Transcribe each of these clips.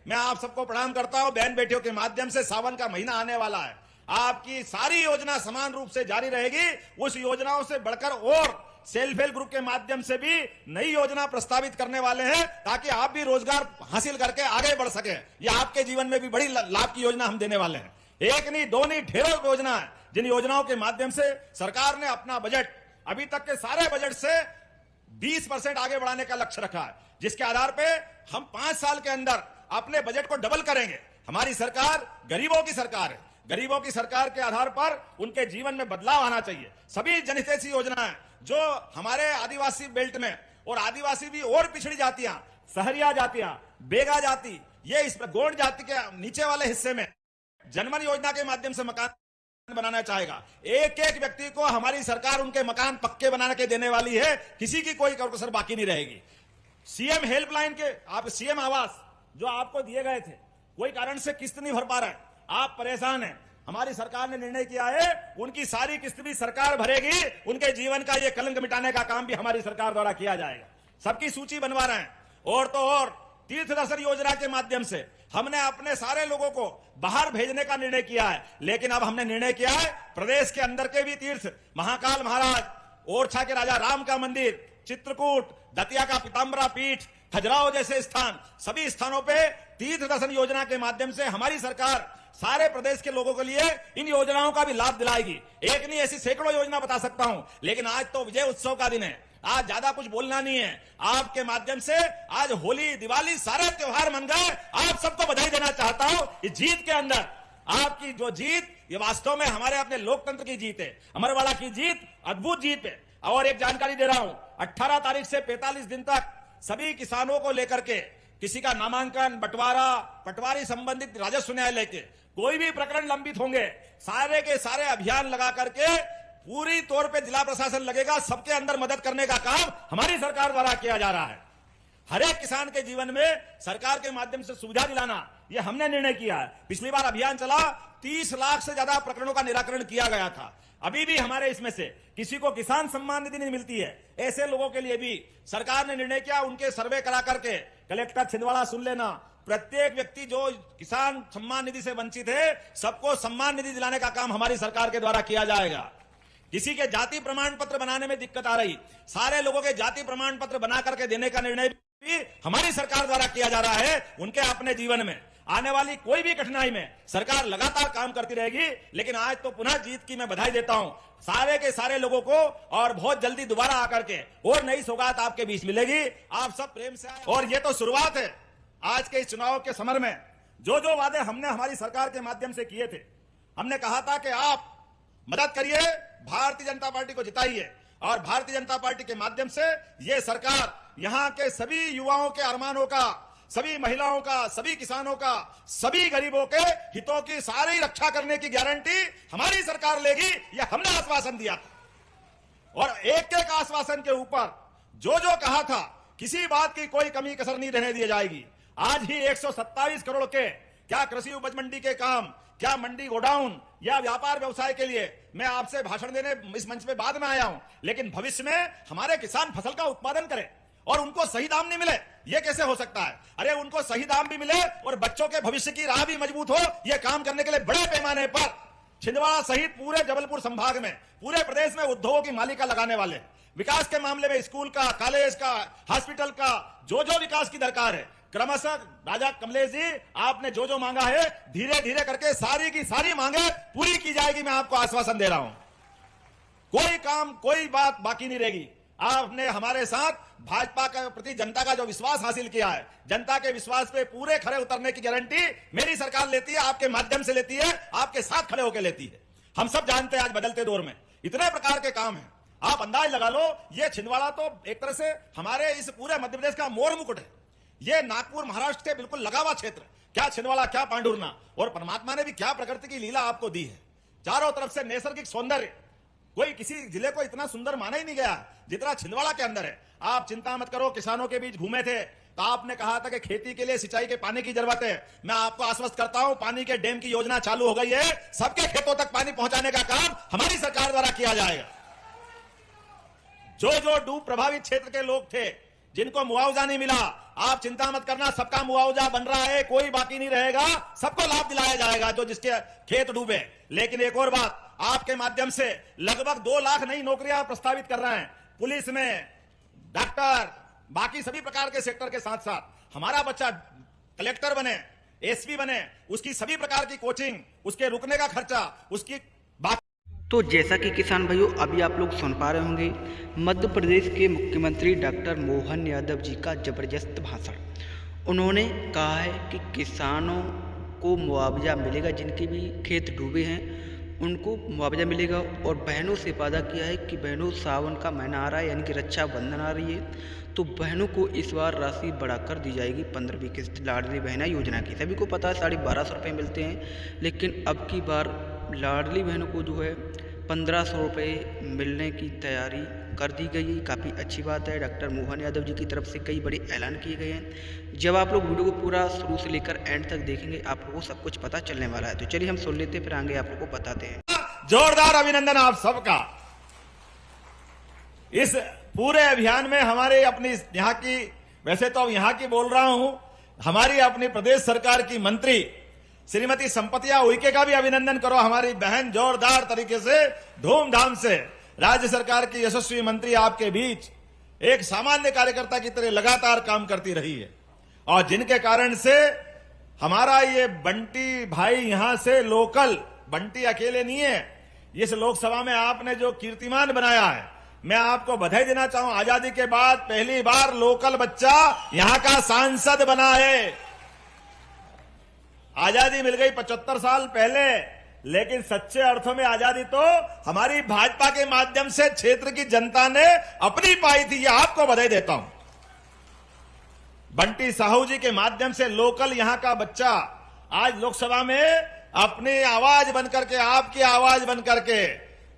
मैं आप सबको प्रणाम करता हूं। बहन बेटियों के माध्यम से सावन का महीना आने वाला है, आपकी सारी योजना समान रूप से जारी रहेगी। उस योजनाओं से बढ़कर और सेल्फ हेल्प ग्रुप के माध्यम से भी नई योजना प्रस्तावित करने वाले हैं, ताकि आप भी रोजगार हासिल करके आगे बढ़ सके। ये आपके जीवन में भी बड़ी लाभ की योजना हम देने वाले हैं। एक नहीं, दो नहीं, ढेरों योजना है, जिन योजनाओं के माध्यम से सरकार ने अपना बजट अभी तक के सारे बजट से 20% आगे बढ़ाने का लक्ष्य रखा है, जिसके आधार पे हम 5 साल के अंदर अपने बजट को डबल करेंगे। हमारी सरकार गरीबों की सरकार है। गरीबों की सरकार के आधार पर उनके जीवन में बदलाव आना चाहिए। सभी जनहितैषी योजनाएं जो हमारे आदिवासी बेल्ट में, और आदिवासी भी और पिछड़ी जातियां, सहरिया जातियां, बेगा जाति, ये इस गोंड जाति के नीचे वाले हिस्से में जनमन योजना के माध्यम से मकान बनाना चाहेगा। एक एक व्यक्ति को हमारी सरकार उनके मकान पक्के बना के देने वाली है, किसी की कोई कसर बाकी नहीं रहेगी। सीएम हेल्पलाइन के आप सीएम आवास जो आपको दिए गए थे, कोई कारण से किस्त नहीं भर पा रहा है, आप परेशान हैं, हमारी सरकार ने निर्णय किया है उनकी सारी किस्त भी सरकार भरेगी। उनके जीवन का ये कलंक मिटाने का काम भी हमारी सरकार द्वारा किया जाएगा। सबकी सूची बनवा रहे हैं। और तो और तीर्थ दर्शन योजना के माध्यम से हमने अपने सारे लोगों को बाहर भेजने का निर्णय किया है, लेकिन अब हमने निर्णय किया है प्रदेश के अंदर के भी तीर्थ, महाकाल महाराज, ओरछा के राजा राम का मंदिर, चित्रकूट, दतिया का पीताम्बरा पीठ, खजुराहो जैसे स्थान, सभी स्थानों पे तीर्थ दर्शन योजना के माध्यम से हमारी सरकार सारे प्रदेश के लोगों के लिए इन योजनाओं का भी लाभ दिलाएगी। एक नहीं, ऐसी सैकड़ों योजना बता सकता हूं, लेकिन आज तो विजय उत्सव का दिन है, आज ज्यादा कुछ बोलना नहीं है। आपके माध्यम से आज होली, दिवाली, सारे त्योहार मन गए। आप सबको बधाई देना चाहता हूं इस जीत के अंदर। आपकी जो जीत, ये वास्तव में हमारे अपने लोकतंत्र की जीत है, अमरवाड़ा की जीत, अद्भुत जीत है। और एक जानकारी दे रहा हूं, 18 तारीख से 45 दिन तक सभी किसानों को लेकर के किसी का नामांकन, बंटवारा, पटवारी संबंधित राजस्व न्यायालय के कोई भी प्रकरण लंबित होंगे, सारे के सारे अभियान लगा करके पूरी तौर पे जिला प्रशासन लगेगा। सबके अंदर मदद करने का काम हमारी सरकार द्वारा किया जा रहा है। हर एक किसान के जीवन में सरकार के माध्यम से सुविधा दिलाना, यह हमने निर्णय किया है। पिछली बार अभियान चला, 30 लाख से ज्यादा प्रकरणों का निराकरण किया गया था। अभी भी हमारे इसमें से किसी को किसान सम्मान निधि नहीं मिलती है, ऐसे लोगों के लिए भी सरकार ने निर्णय किया, उनके सर्वे करा करके, कलेक्टर छिंदवाड़ा सुन लेना, प्रत्येक व्यक्ति जो किसान सम्मान निधि से वंचित है, सबको सम्मान निधि दिलाने का काम हमारी सरकार के द्वारा किया जाएगा। किसी के जाति प्रमाण पत्र बनाने में दिक्कत आ रही, सारे लोगों के जाति प्रमाण पत्र बना करके देने का निर्णय भी हमारी सरकार द्वारा किया जा रहा है। उनके अपने जीवन में आने वाली कोई भी कठिनाई में सरकार लगातार काम करती रहेगी। लेकिन आज तो पुनः जीत की मैं बधाई देता हूं सारे के सारे लोगों को, और बहुत जल्दी दोबारा आकर के और नई सौगात आपके बीच मिलेगी। आप सब प्रेम से आए, और ये तो शुरुआत है। आज के इस चुनाव के समर में जो जो वादे हमने हमारी सरकार के माध्यम से किए थे, हमने कहा था कि आप मदद करिए, भारतीय जनता पार्टी को जिताइए, और भारतीय जनता पार्टी के माध्यम से ये सरकार यहां के सभी युवाओं के अरमानों का, सभी महिलाओं का, सभी किसानों का, सभी गरीबों के हितों की सारी रक्षा करने की गारंटी हमारी सरकार लेगी। यह हमने आश्वासन दिया था, और एक एक आश्वासन के ऊपर जो जो कहा था, किसी बात की कोई कमी कसर नहीं रहने दी जाएगी। आज ही 127 करोड़ के क्या कृषि उपज मंडी के काम, क्या मंडी गोडाउन या व्यापार व्यवसाय के लिए मैं आपसे भाषण देने इस मंच पे बाद में आया हूं, लेकिन भविष्य में हमारे किसान फसल का उत्पादन करें और उनको सही दाम नहीं मिले, ये कैसे हो सकता है? अरे उनको सही दाम भी मिले और बच्चों के भविष्य की राह भी मजबूत हो। ये काम करने के लिए बड़े पैमाने पर छिंदवाड़ा सहित पूरे जबलपुर संभाग में, पूरे प्रदेश में उद्योगों की मालिका लगाने वाले, विकास के मामले में स्कूल का, कॉलेज का, हॉस्पिटल का, जो जो विकास की दरकार है, क्रमशः राजा कमलेश जी आपने जो जो मांगा है, धीरे धीरे करके सारी की सारी मांगे पूरी की जाएगी। मैं आपको आश्वासन दे रहा हूं, कोई काम, कोई बात बाकी नहीं रहेगी। आपने हमारे साथ भाजपा के प्रति जनता का जो विश्वास हासिल किया है, जनता के विश्वास पे पूरे खड़े उतरने की गारंटी मेरी सरकार लेती है, आपके माध्यम से लेती है, आपके साथ खड़े होकर लेती है। हम सब जानते हैं आज बदलते दौर में इतने प्रकार के काम हैं, आप अंदाज लगा लो। ये छिंदवाड़ा तो एक तरह से हमारे इस पूरे मध्य प्रदेश का मोर मुकुट है। ये नागपुर महाराष्ट्र से बिल्कुल लगा हुआ क्षेत्र, क्या छिंदवाड़ा, क्या पांडुरना, और परमात्मा ने भी क्या प्रकृति की लीला आपको दी है। चारों तरफ से नैसर्गिक सौंदर्य, कोई किसी जिले को इतना सुंदर माना ही नहीं गया जितना छिंदवाड़ा के अंदर है। आप चिंता मत करो, किसानों के बीच घूमे थे तो आपने कहा था कि खेती के लिए सिंचाई के पानी की जरूरत है। मैं आपको आश्वस्त करता हूं, पानी के डैम की योजना चालू हो गई है, सबके खेतों तक पानी पहुंचाने का काम हमारी सरकार द्वारा किया जाएगा। जो जो डूब प्रभावित क्षेत्र के लोग थे, जिनको मुआवजा नहीं मिला, आप चिंता मत करना, सबका मुआवजा बन रहा है, कोई बाकी नहीं रहेगा, सबको लाभ दिलाया जाएगा जो जिसके खेत डूबे। लेकिन एक और बात, आपके माध्यम से लगभग 2 लाख नई नौकरियां प्रस्तावित कर रहे हैं, पुलिस में, डॉक्टर, बाकी सभी प्रकार के सेक्टर के साथ साथ हमारा बच्चा कलेक्टर बने, एसपी बने, उसकी सभी प्रकार की कोचिंग, उसके रुकने का खर्चा, उसकी तो जैसा कि किसान भाइयों अभी आप लोग सुन पा रहे होंगे, मध्य प्रदेश के मुख्यमंत्री डॉक्टर मोहन यादव जी का ज़बरदस्त भाषण। उन्होंने कहा है कि किसानों को मुआवजा मिलेगा, जिनके भी खेत डूबे हैं उनको मुआवजा मिलेगा। और बहनों से वादा किया है कि बहनों, सावन का महीना आ रहा है, यानी कि रक्षाबंधन आ रही है, तो बहनों को इस बार राशि बढ़ाकर दी जाएगी 15वीं किस्त लाडली बहना योजना की। सभी को पता है 1250 रुपये मिलते हैं, लेकिन अब की बार लाडली बहनों को जो है 1500 रुपये मिलने की तैयारी कर दी गई है। काफ़ी अच्छी बात है। डॉक्टर मोहन यादव जी की तरफ से कई बड़े ऐलान किए गए हैं। जब आप लोग वीडियो को पूरा शुरू से लेकर एंड तक देखेंगे, आप लोगों को सब कुछ पता चलने वाला है। तो चलिए हम सुन लेते हैं, फिर आगे आप लोग को बताते हैं। जोरदार अभिनंदन आप सबका। इस पूरे अभियान में हमारे अपनी यहाँ की, वैसे तो अब यहाँ की बोल रहा हूं, हमारी अपनी प्रदेश सरकार की मंत्री श्रीमती संपतिया उइके का भी अभिनंदन करो। हमारी बहन जोरदार तरीके से, धूमधाम से राज्य सरकार की यशस्वी मंत्री आपके बीच एक सामान्य कार्यकर्ता की तरह लगातार काम करती रही है, और जिनके कारण से हमारा ये बंटी भाई यहां से लोकल, बंटी अकेले नहीं है, इस लोकसभा में आपने जो कीर्तिमान बनाया है, मैं आपको बधाई देना चाहूं। आजादी के बाद पहली बार लोकल बच्चा यहां का सांसद बना है। आजादी मिल गई 75 साल पहले, लेकिन सच्चे अर्थों में आजादी तो हमारी भाजपा के माध्यम से क्षेत्र की जनता ने अपनी पाई थी। ये आपको बधाई देता हूं। बंटी साहू जी के माध्यम से लोकल यहां का बच्चा आज लोकसभा में अपनी आवाज बनकर के, आपकी आवाज बनकर के,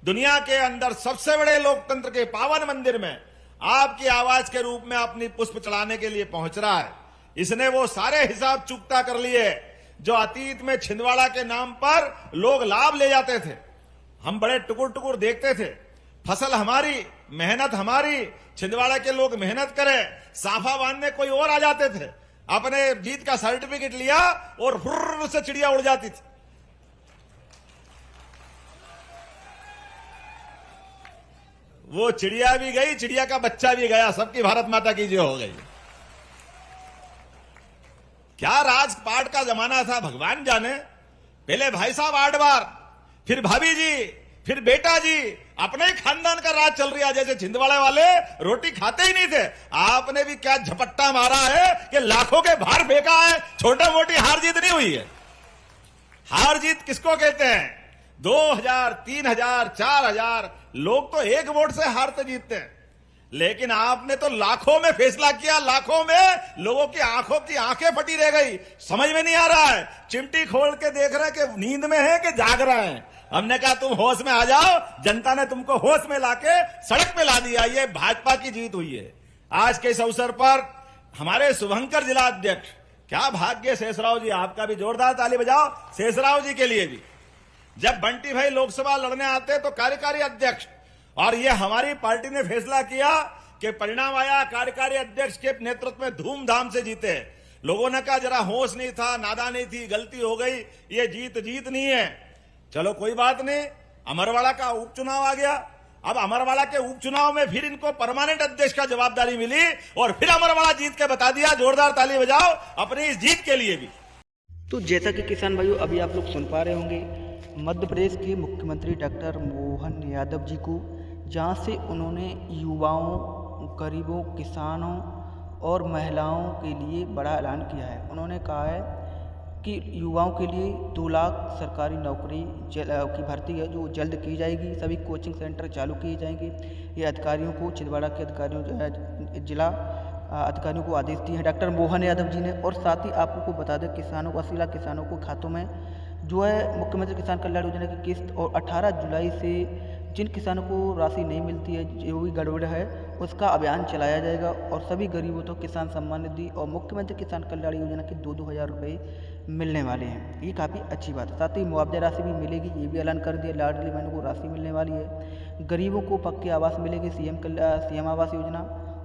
दुनिया के अंदर सबसे बड़े लोकतंत्र के पावन मंदिर में आपकी आवाज के रूप में अपनी पुष्प चढ़ाने के लिए पहुंच रहा है। इसने वो सारे हिसाब चुकता कर लिए जो अतीत में छिंदवाड़ा के नाम पर लोग लाभ ले जाते थे। हम बड़े टुकुर टुकुर देखते थे, फसल हमारी, मेहनत हमारी, छिंदवाड़ा के लोग मेहनत करें, साफा बांधने कोई और आ जाते थे, अपने जीत का सर्टिफिकेट लिया और हुर्र से चिड़िया उड़ जाती थी। वो चिड़िया भी गई, चिड़िया का बच्चा भी गया, सबकी भारत माता की जय हो गई। क्या राजपाट का जमाना था, भगवान जाने। पहले भाई साहब 8 बार, फिर भाभी जी, फिर बेटा जी, अपने ही खानदान का राज चल रहा। जैसे छिंदवाड़ा वाले रोटी खाते ही नहीं थे, आपने भी क्या झपट्टा मारा है कि लाखों के भार फेंका है। छोटा मोटी हार जीत नहीं हुई है। हार जीत किसको कहते हैं? 2000, 3000, 4000 लोग तो एक वोट से हारते जीतते हैं, लेकिन आपने तो लाखों में फैसला किया, लाखों में लोगों की आंखों की आंखें फटी रह गई। समझ में नहीं आ रहा है, चिमटी खोल के देख रहे कि नींद में है कि जाग रहे हैं। हमने कहा तुम होश में आ जाओ, जनता ने तुमको होश में लाके सड़क पे ला दिया। ये भाजपा की जीत हुई है। आज के इस अवसर पर हमारे शुभंकर जिला अध्यक्ष, क्या भाग्य शेषराव जी, आपका भी जोरदार ताली बजाओ शेषराव जी के लिए भी। जब बंटी भाई लोकसभा लड़ने आते तो कार्यकारी अध्यक्ष, और ये हमारी पार्टी ने फैसला किया कि परिणाम आया, कार्यकारी अध्यक्ष के नेतृत्व में धूमधाम से जीते। लोगों ने कहा जरा होश नहीं था, नादानी थी, गलती हो गई, ये जीत नहीं है। चलो कोई बात नहीं, अमरवाड़ा का उपचुनाव आ गया। अब अमरवाड़ा के उपचुनाव में फिर इनको परमानेंट अध्यक्ष का जवाबदारी मिली और फिर अमरवाड़ा जीत के बता दिया। जोरदार ताली बजाओ अपनी इस जीत के लिए भी। तो जैसा कि किसान भाइयों अभी आप लोग सुन पा रहे होंगे, मध्य प्रदेश के मुख्यमंत्री डॉक्टर मोहन यादव जी को, जहाँ से उन्होंने युवाओं, गरीबों, किसानों और महिलाओं के लिए बड़ा ऐलान किया है। उन्होंने कहा है कि युवाओं के लिए 2 लाख सरकारी नौकरी की भर्ती है जो जल्द की जाएगी। सभी कोचिंग सेंटर चालू किए जाएंगे। ये अधिकारियों को, छिंदवाड़ा के अधिकारियों, जिला अधिकारियों को आदेश दिए हैं डॉक्टर मोहन यादव जी ने। और साथ ही आप लोग को बता दें, किसानों को, असीला किसानों को खातों में जो है मुख्यमंत्री किसान कल्याण योजना की किस्त, और 18 जुलाई से जिन किसानों को राशि नहीं मिलती है, जो भी गड़बड़ है, उसका अभियान चलाया जाएगा। और सभी गरीबों तो किसान सम्मान निधि और मुख्यमंत्री किसान कल्याण योजना के 2-2 हज़ार रुपये मिलने वाले हैं। ये काफ़ी अच्छी बात है। साथ ही मुआवजा राशि भी मिलेगी, ये भी ऐलान कर दिया। लाडली बहनों को राशि मिलने वाली है। गरीबों को पक्के आवास मिलेगी, सीएम आवास योजना।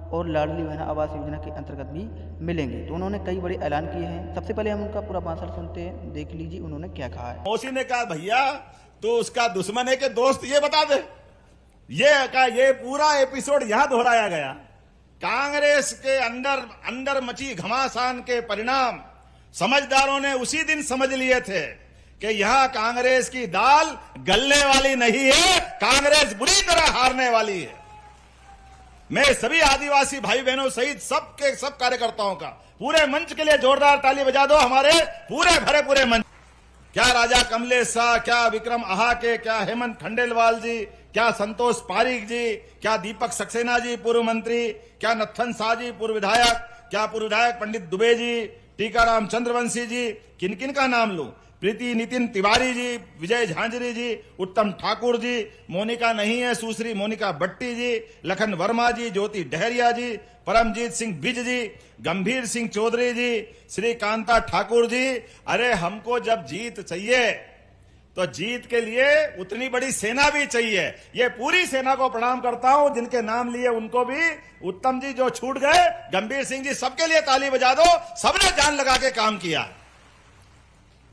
और लाडली बहना आवास योजना के अंतर्गत भी मिलेंगे। तो उन्होंने कई बड़े ऐलान किए हैं। सबसे पहले हम उनका पूरा भाषण सुनते हैं, देख लीजिए उन्होंने क्या कहा है। मौसी ने कहा भैया तो उसका दुश्मन है कि दोस्त, ये बता दे। ये पूरा एपिसोड यहां दोहराया गया। कांग्रेस के अंदर मची घमासान के परिणाम समझदारों ने उसी दिन समझ लिए थे कि यहां कांग्रेस की दाल गलने वाली नहीं है, कांग्रेस बुरी तरह हारने वाली है। मैं सभी आदिवासी भाई बहनों सहित सब कार्यकर्ताओं का पूरे मंच के लिए जोरदार ताली बजा दो। हमारे पूरे मंच, क्या राजा कमलेश शाह, क्या विक्रम आहाके, क्या हेमंत खंडेलवाल जी, क्या संतोष पारीक जी, क्या दीपक सक्सेना जी पूर्व मंत्री, क्या नत्थन शाह जी पूर्व विधायक, क्या पूर्व विधायक पंडित दुबे जी, टीकाराम चंद्रवंशी जी, किन किन का नाम लूं, प्रीति नितिन तिवारी जी, विजय झांझरी जी, उत्तम ठाकुर जी, मोनिका नहीं है सुश्री मोनिका भट्टी जी, लखन वर्मा जी, ज्योति डहरिया जी, परमजीत सिंह बिज जी, गंभीर सिंह चौधरी जी, श्री कांता ठाकुर जी। अरे हमको जब जीत चाहिए तो जीत के लिए उतनी बड़ी सेना भी चाहिए। ये पूरी सेना को प्रणाम करता हूं, जिनके नाम लिए उनको भी, उत्तम जी जो छूट गए, गंभीर सिंह जी, सबके लिए ताली बजा दो। सबने जान लगा के काम किया।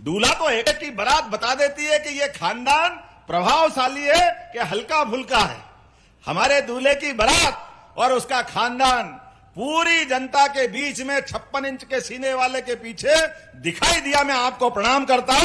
दूल्हा तो एक की बारात बता देती है कि ये खानदान प्रभावशाली है कि हल्का फुल्का है। हमारे दूल्हे की बारात और उसका खानदान पूरी जनता के बीच में 56 इंच के सीने वाले के पीछे दिखाई दिया। मैं आपको प्रणाम करता हूं।